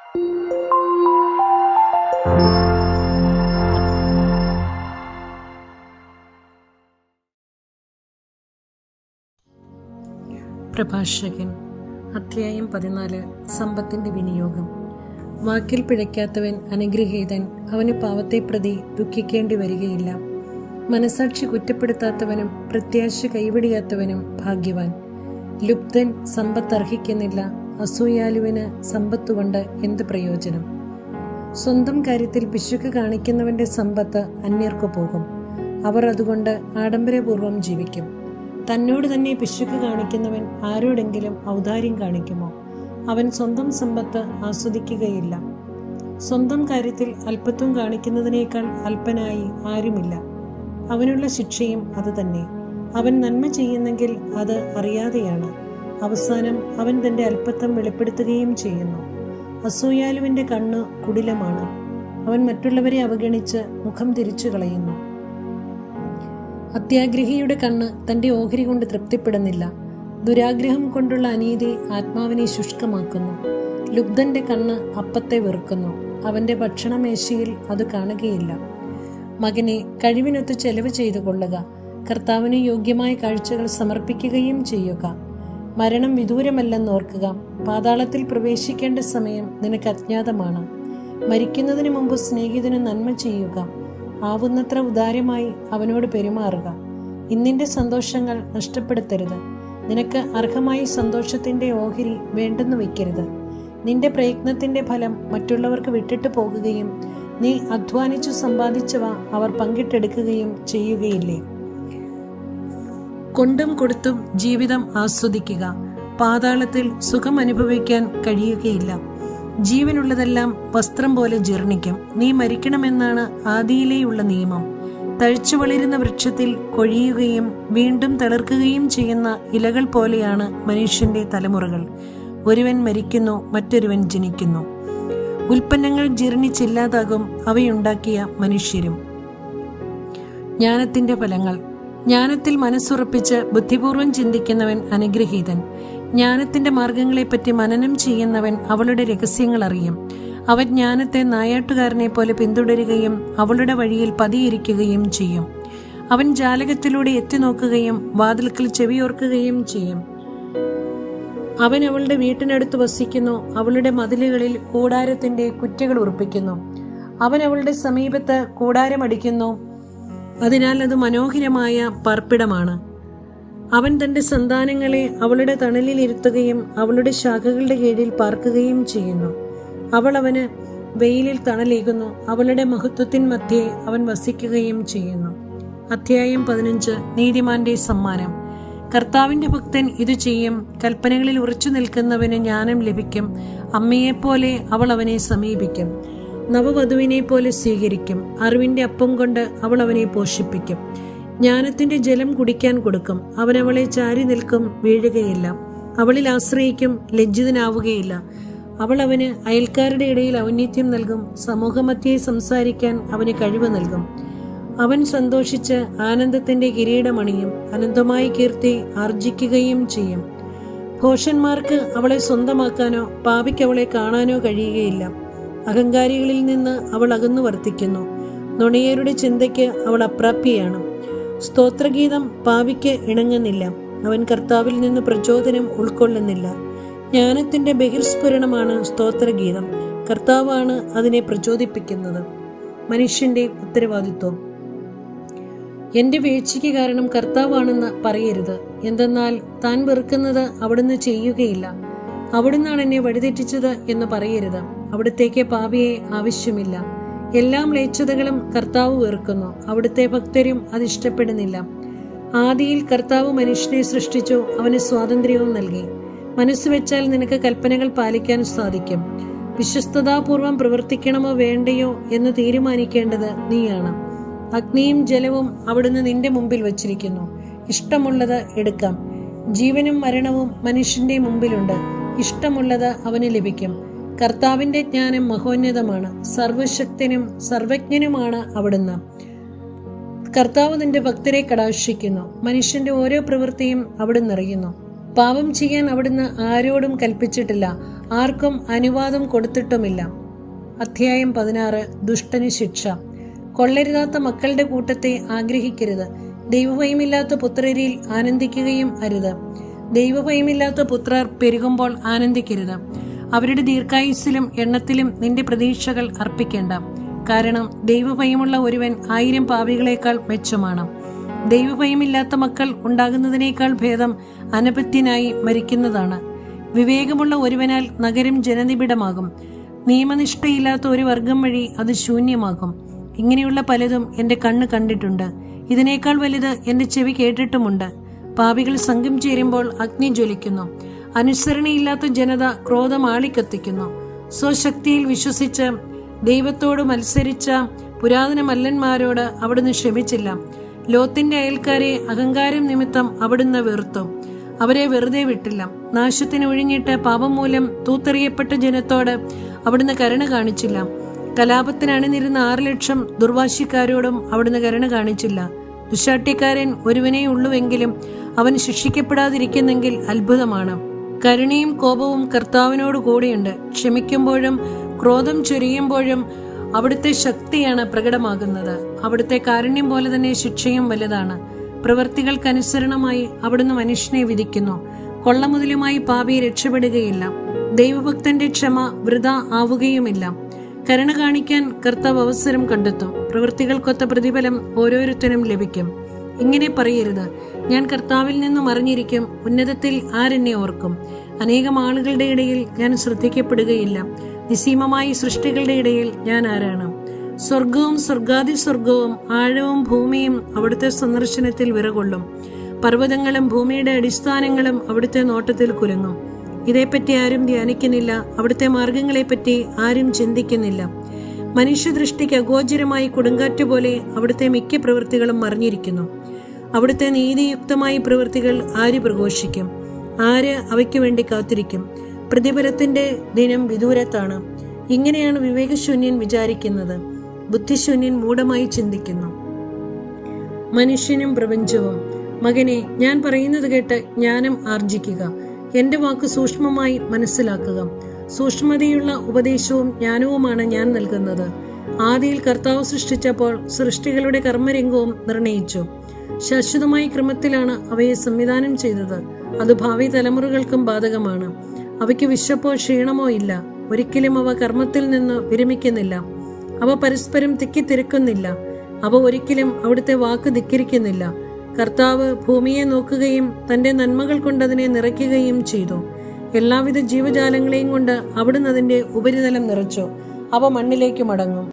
പ്രഭാഷകൻ അധ്യായം 14. സമ്പത്തിന്റെ വിനിയോഗം. വാക്കിൽ പിഴയ്ക്കാത്തവൻ അനുഗ്രഹീതൻ, അവന് പാവത്തെ പ്രതി ദുഃഖിക്കേണ്ടി വരികയില്ല. മനസാക്ഷി കുറ്റപ്പെടുത്താത്തവനും പ്രത്യാശ കൈവിടിയാത്തവനും ഭാഗ്യവാൻ. ലുബ്ധൻ സമ്പത്ത് അർഹിക്കുന്നില്ല, അസൂയാലുവിന് സമ്പത്തുകൊണ്ട് എന്ത് പ്രയോജനം? സ്വന്തം കാര്യത്തിൽ പിശുക്ക് കാണിക്കുന്നവന്റെ സമ്പത്ത് അന്യർക്കു പോകും, അവർ അതുകൊണ്ട് ആഡംബരപൂർവ്വം ജീവിക്കും. തന്നോട് തന്നെ പിശുക്ക് കാണിക്കുന്നവൻ ആരോടെങ്കിലും ഔദാര്യം കാണിക്കുമോ? അവൻ സ്വന്തം സമ്പത്ത് ആസ്വദിക്കുകയില്ല. സ്വന്തം കാര്യത്തിൽ അല്പത്വം കാണിക്കുന്നതിനേക്കാൾ അല്പനായി ആരുമില്ല. അവനുള്ള ശിക്ഷയും അതുതന്നെ. അവൻ നന്മ ചെയ്യുന്നെങ്കിൽ അത് അറിയാതെയാണ്. അവസാനം അവൻ തന്റെ അല്പത്വം വെളിപ്പെടുത്തുകയും ചെയ്യുന്നു. അസൂയാലുവിന്റെ കണ്ണ് കുടിലമാണ്, അവൻ മറ്റുള്ളവരെ അവഗണിച്ച് മുഖം തിരിച്ചു കളയുന്നു. അത്യാഗ്രഹിയുടെ കണ്ണ് തന്റെ ഓഹരി കൊണ്ട് തൃപ്തിപ്പെടുന്നില്ല. ദുരാഗ്രഹം കൊണ്ടുള്ള അനീതി ആത്മാവിനെ ശുഷ്കമാക്കുന്നു. ലുബ്ധന്റെ കണ്ണ് അപ്പത്തെ വെറുക്കുന്നു, അവന്റെ ഭക്ഷണമേശയിൽ അത് കാണുകയില്ല. മകനെ, കഴിവിനൊത്ത് ചെലവ് ചെയ്തു കൊള്ളുക, കർത്താവിന് യോഗ്യമായ കാഴ്ചകൾ സമർപ്പിക്കുകയും ചെയ്യുക. മരണം വിദൂരമല്ലെന്നോർക്കുക, പാതാളത്തിൽ പ്രവേശിക്കേണ്ട സമയം നിനക്ക് അജ്ഞാതമാണ്. മരിക്കുന്നതിന് മുമ്പ് സ്നേഹിതന് നന്മ ചെയ്യുക, ആവുന്നത്ര ഉദാരമായി അവനോട് പെരുമാറുക. ഇന്നിന്റെ സന്തോഷങ്ങൾ നഷ്ടപ്പെടുത്തരുത്, നിനക്ക് അർഹമായി സന്തോഷത്തിന്റെ ഓഹരി വേണ്ടെന്ന് വയ്ക്കരുത്. നിന്റെ പ്രയത്നത്തിന്റെ ഫലം മറ്റുള്ളവർക്ക് വിട്ടിട്ട് പോകുകയും നീ അധ്വാനിച്ചു സമ്പാദിച്ചവ അവർ പങ്കിട്ടെടുക്കുകയും ചെയ്യുകയില്ലേ? കൊണ്ടും കൊടുത്തും ജീവിതം ആസ്വദിക്കുക, പാതാളത്തിൽ സുഖം അനുഭവിക്കാൻ കഴിയുകയില്ല. ജീവനുള്ളതെല്ലാം വസ്ത്രം പോലെ ജീർണിക്കും, നീ മരിക്കണമെന്നാണ് ആദിയിലേയുള്ള നിയമം. തഴച്ചു വളരുന്ന വൃക്ഷത്തിൽ കൊഴിയുകയും വീണ്ടും തളിർക്കുകയും ചെയ്യുന്ന ഇലകൾ പോലെയാണ് മനുഷ്യന്റെ തലമുറകൾ. ഒരുവൻ മരിക്കുന്നു, മറ്റൊരുവൻ ജനിക്കുന്നു. ഉൽപ്പന്നങ്ങൾ ജീർണിച്ചില്ലാതാകും, അവയുണ്ടാക്കിയ മനുഷ്യരും. ജ്ഞാനത്തിന്റെ ഫലങ്ങൾ. ജ്ഞാനത്തിൽ മനസ്സുറപ്പിച്ച് ബുദ്ധിപൂർവം ചിന്തിക്കുന്നവൻ അനുഗ്രഹീതൻ. ജ്ഞാനത്തിന്റെ മാർഗങ്ങളെപ്പറ്റി മനനം ചെയ്യുന്നവൻ അവളുടെ രഹസ്യങ്ങൾ അറിയും. അവൻ ജ്ഞാനത്തെ നായാട്ടുകാരനെ പോലെ പിന്തുടരുകയും അവളുടെ വഴിയിൽ പതിയിരിക്കുകയും ചെയ്യും. അവൻ ജാലകത്തിലൂടെ എത്തിനോക്കുകയും വാതിൽക്കൽ ചെവിയോർക്കുകയും ചെയ്യും. അവൻ അവളുടെ വീട്ടിനടുത്ത് വസിക്കുന്നു, അവളുടെ മതിലുകളിൽ കൂടാരത്തിന്റെ കുറ്റകൾ ഉറപ്പിക്കുന്നു. അവൻ അവളുടെ സമീപത്ത് കൂടാരമടിക്കുന്നു, അതിനാൽ അത് മനോഹരമായ പാർപ്പിടമാണ്. അവൻ തന്റെ സന്താനങ്ങളെ അവളുടെ തണലിൽ ഇരുത്തുകയും അവളുടെ ശാഖകളുടെ കീഴിൽ പാർക്കുകയും ചെയ്യുന്നു. അവൾ അവന് വെയിലിൽ തണലേകുന്നു, അവളുടെ മഹത്വത്തിൻ മധ്യേ അവൻ വസിക്കുകയും ചെയ്യുന്നു. അധ്യായം 15. നീതിമാന്റെ സമ്മാനം. കർത്താവിന്റെ ഭക്തൻ ഇത് ചെയ്യും, കൽപ്പനകളിൽ ഉറച്ചു നിൽക്കുന്നവന് ജ്ഞാനം ലഭിക്കും. അമ്മയെപ്പോലെ അവൾ അവനെ സമീപിക്കും, നവവധുവിനെ പോലെ സ്വീകരിക്കും. അറിവിന്റെ അപ്പം കൊണ്ട് അവൾ അവനെ പോഷിപ്പിക്കും. ജ്ഞാനത്തിന്റെ ജലം കുടിക്കാൻ കൊടുക്കും, അവനവളെ ചാരി നിൽക്കും, വീഴുകയില്ല. അവളിൽ ആശ്രയിക്കും, ലജ്ജിതനാവുകയില്ല. അവൾ അവന് അയൽക്കാരുടെ ഇടയിൽ ഔന്നത്യം നൽകും, സമൂഹമധ്യേ സംസാരിക്കാൻ അവന് കഴിവ് നൽകും. അവൻ സന്തോഷിച്ച് ആനന്ദത്തിന്റെ കിരീടമണിയും, അനന്തമായ കീർത്തി ആർജിക്കുകയും ചെയ്യും. ഭോഷന്മാർക്ക് അവളെ സ്വന്തമാക്കാനോ പാപിക്ക് അവളെ കാണാനോ കഴിയുകയില്ല. അഹങ്കാരികളിൽ നിന്ന് അവൾ അകന്നു വർത്തിക്കുന്നു, നുണയരുടെ ചിന്തയ്ക്ക് അവൾ അപ്രാപ്യയാണ്. സ്തോത്രഗീതം പാപിക്ക് ഇണങ്ങുന്നില്ല, അവൻ കർത്താവിൽ നിന്ന് പ്രചോദനം ഉൾക്കൊള്ളുന്നില്ല. ജ്ഞാനത്തിന്റെ ബഹിർസ്ഫുരണമാണ് സ്തോത്രഗീതം, കർത്താവാണ് അതിനെ പ്രചോദിപ്പിക്കുന്നത്. മനുഷ്യന്റെ ഉത്തരവാദിത്വം. എന്റെ വീഴ്ചയ്ക്ക് കാരണം കർത്താവാണെന്ന് പറയരുത്, എന്തെന്നാൽ താൻ വെറുക്കുന്നത് അവിടുന്ന് ചെയ്യുകയില്ല. അവിടുന്നാണ് എന്നെ വഴിതെറ്റിച്ചത് എന്ന് പറയരുത്, അവിടുത്തേക്ക് പാപിയെ ആവശ്യമില്ല. എല്ലാ മ്ലേച്ഛതകളും കർത്താവ് വെറുക്കുന്നു, അവിടുത്തെ ഭക്തരും അതിഷ്ടപ്പെടുന്നില്ല. ആദിയിൽ കർത്താവ് മനുഷ്യനെ സൃഷ്ടിച്ചു, അവന് സ്വാതന്ത്ര്യവും നൽകി. മനസ്സുവെച്ചാൽ നിനക്ക് കൽപ്പനകൾ പാലിക്കാൻ സാധിക്കും. വിശ്വസ്തതാപൂർവം പ്രവർത്തിക്കണമോ വേണ്ടയോ എന്ന് തീരുമാനിക്കേണ്ടത് നീയാണ്. അഗ്നിയും ജലവും അവിടുന്ന് നിന്റെ മുമ്പിൽ വച്ചിരിക്കുന്നു, ഇഷ്ടമുള്ളത് എടുക്കാം. ജീവനും മരണവും മനുഷ്യന്റെ മുമ്പിലുണ്ട്, ഇഷ്ടമുള്ളത് അവന് ലഭിക്കും. കർത്താവിന്റെ ജ്ഞാനം മഹോന്നതമാണ്, സർവശക്തനും സർവജ്ഞനുമാണ് അവിടുന്ന്. കർത്താവ് നിന്റെ ഭക്തരെ കടാക്ഷിക്കുന്നു, മനുഷ്യന്റെ ഓരോ പ്രവൃത്തിയും അവിടുന്ന് അറിയുന്നു. പാപം ചെയ്യാൻ അവിടുന്ന് ആരോടും കൽപ്പിച്ചിട്ടില്ല, ആർക്കും അനുവാദം കൊടുത്തിട്ടുമില്ല. അധ്യായം 16. ദുഷ്ടന് ശിക്ഷ. കൊള്ളരുതാത്ത മക്കളുടെ കൂട്ടത്തെ ആഗ്രഹിക്കരുത്. ദൈവഭയമില്ലാത്ത പുത്രരിൽ ആനന്ദിക്കുകയും അരുത്. ദൈവഭയമില്ലാത്ത പുത്രർ പെരുകുമ്പോൾ ആനന്ദിക്കരുത്. അവരുടെ ദീർഘായുസ്സിലും എണ്ണത്തിലും നിന്റെ പ്രതീക്ഷകൾ അർപ്പിക്കേണ്ട. കാരണം ദൈവഭയമുള്ള ഒരുവൻ 1000 പാപികളേക്കാൾ മെച്ചമാണ്. ദൈവഭയമില്ലാത്ത മക്കൾ ഉണ്ടാകുന്നതിനേക്കാൾ ഭേദം അനപത്യനായി മരിക്കുന്നതാണ്. വിവേകമുള്ള ഒരുവനാൽ നഗരം ജനനിബിഡമാകും. നിയമനിഷ്ഠയില്ലാത്ത ഒരു വർഗം വഴി അത് ശൂന്യമാകും. ഇങ്ങനെയുള്ള പലതും എൻ്റെ കണ്ണ് കണ്ടിട്ടുണ്ട്. ഇതിനേക്കാൾ വലുത് എൻ്റെ ചെവി കേട്ടിട്ടുമുണ്ട്. പാപികൾ സംഘം ചേരുമ്പോൾ അഗ്നി ജ്വലിക്കുന്നു. അനുസരണയില്ലാത്ത ജനത ക്രോധം ആളിക്കത്തിക്കുന്നു. സ്വശക്തിയിൽ വിശ്വസിച്ച് ദൈവത്തോട് മത്സരിച്ച പുരാതന മല്ലന്മാരോട് അവിടുന്ന് ക്ഷമിച്ചില്ല. ലോത്തിന്റെ അയൽക്കാരെ അഹങ്കാരം നിമിത്തം അവിടുന്ന് വെറുത്തു. അവരെ വെറുതെ വിട്ടില്ല. നാശത്തിന് ഒഴിഞ്ഞിട്ട് പാപം മൂലം തൂത്തെറിയപ്പെട്ട ജനത്തോട് അവിടുന്ന് കരുണ കാണിച്ചില്ല. കലാപത്തിന് അണിനിരുന്ന 6 ലക്ഷം ദുർവാശിക്കാരോടും അവിടുന്ന് കരുണ കാണിച്ചില്ല. ദുശാഠ്യക്കാരൻ ഒരുവനേ ഉള്ളുവെങ്കിലും അവൻ ശിക്ഷിക്കപ്പെടാതിരിക്കുന്നെങ്കിൽ അത്ഭുതമാണ്. കരുണയും കോപവും കർത്താവിനോട് കൂടെയുണ്ട്. ക്ഷമിക്കുമ്പോഴും ക്രോധം ചൊരിയുമ്പോഴും അവിടുത്തെ ശക്തിയാണ് പ്രകടമാകുന്നത്. അവിടുത്തെ കാരുണ്യം പോലെ തന്നെ ശിക്ഷയും വലുതാണ്. പ്രവൃത്തികൾക്കനുസരണമായി അവിടുന്ന് മനുഷ്യനെ വിധിക്കുന്നു. കൊള്ളമുതലുമായി പാപി രക്ഷപ്പെടുകയില്ല. ദൈവഭക്തന്റെ ക്ഷമ വൃഥ ആവുകയുമില്ല. കരുണ കാണിക്കാൻ കർത്താവ് അവസരം കണ്ടെത്തും. പ്രവൃത്തികൾക്കൊത്ത പ്രതിഫലം ഓരോരുത്തരും ലഭിക്കും. ഇങ്ങനെ പറയരുത്, ഞാൻ കർത്താവിൽ നിന്നും അറിഞ്ഞിരിക്കും, ഉന്നതത്തിൽ ആരെന്നെ ഓർക്കും. അനേകം ആളുകളുടെ ഇടയിൽ ഞാൻ ശ്രദ്ധിക്കപ്പെടുകയില്ല. നിസീമമായ സൃഷ്ടികളുടെ ഇടയിൽ ഞാൻ ആരാണ്? സ്വർഗവും സ്വർഗാതി സ്വർഗവും ആഴവും ഭൂമിയും അവിടുത്തെ സന്ദർശനത്തിൽ വിറകൊള്ളും. പർവ്വതങ്ങളും ഭൂമിയുടെ അടിസ്ഥാനങ്ങളും അവിടുത്തെ നോട്ടത്തിൽ കുലുങ്ങും. ഇതേപ്പറ്റി ആരും ധ്യാനിക്കുന്നില്ല. അവിടുത്തെ മാർഗങ്ങളെപ്പറ്റി ആരും ചിന്തിക്കുന്നില്ല. മനുഷ്യദൃഷ്ടിക്ക് അഗോചരമായി കൊടുങ്കാറ്റ് പോലെ അവിടുത്തെ മിക്ക പ്രവൃത്തികളും മറിഞ്ഞിരിക്കുന്നു. അവിടുത്തെ നീതിയുക്തമായ പ്രവൃത്തികൾ ആര് പ്രഘോഷിക്കും? ആര് അവയ്ക്ക് വേണ്ടി കാത്തിരിക്കും? പ്രതിഫലത്തിന്റെ ദിനം വിദൂരത്താണ്. ഇങ്ങനെയാണ് വിവേകശൂന്യൻ വിചാരിക്കുന്നത്. ബുദ്ധിശൂന്യൻ മൂഢമായി ചിന്തിക്കുന്നു. മനുഷ്യനും പ്രപഞ്ചവും. മകനെ, ഞാൻ പറയുന്നത് കേട്ട് ജ്ഞാനം ആർജിക്കുക. എന്റെ വാക്ക് സൂക്ഷ്മമായി മനസ്സിലാക്കുക. സൂക്ഷ്മതയുള്ള ഉപദേശവും ജ്ഞാനവുമാണ് ഞാൻ നൽകുന്നത്. ആദിയിൽ കർത്താവ് സൃഷ്ടിച്ചപ്പോൾ സൃഷ്ടികളുടെ കർമ്മരംഗവും നിർണയിച്ചു. ശാശ്വതമായ ക്രമത്തിലാണ് അവയെ സംവിധാനം ചെയ്തത്. അത് ഭാവി തലമുറകൾക്കും ബാധകമാണ്. അവയ്ക്ക് വിശപ്പോ ക്ഷീണമോ ഇല്ല. ഒരിക്കലും അവ കർമ്മത്തിൽ നിന്ന് വിരമിക്കുന്നില്ല. അവ പരസ്പരം തിക്കിത്തിരക്കുന്നില്ല. അവ ഒരിക്കലും അവിടുത്തെ വാക്ക് ധിക്കരിക്കുന്നില്ല. കർത്താവ് ഭൂമിയെ നോക്കുകയും തന്റെ നന്മകൾ കൊണ്ട് അതിനെ നിറയ്ക്കുകയും ചെയ്തു. എല്ലാവിധ ജീവജാലങ്ങളെയും കൊണ്ട് അവിടുന്ന് അതിന്റെ ഉപരിതലം നിറച്ചു. അവ മണ്ണിലേക്ക് മടങ്ങും.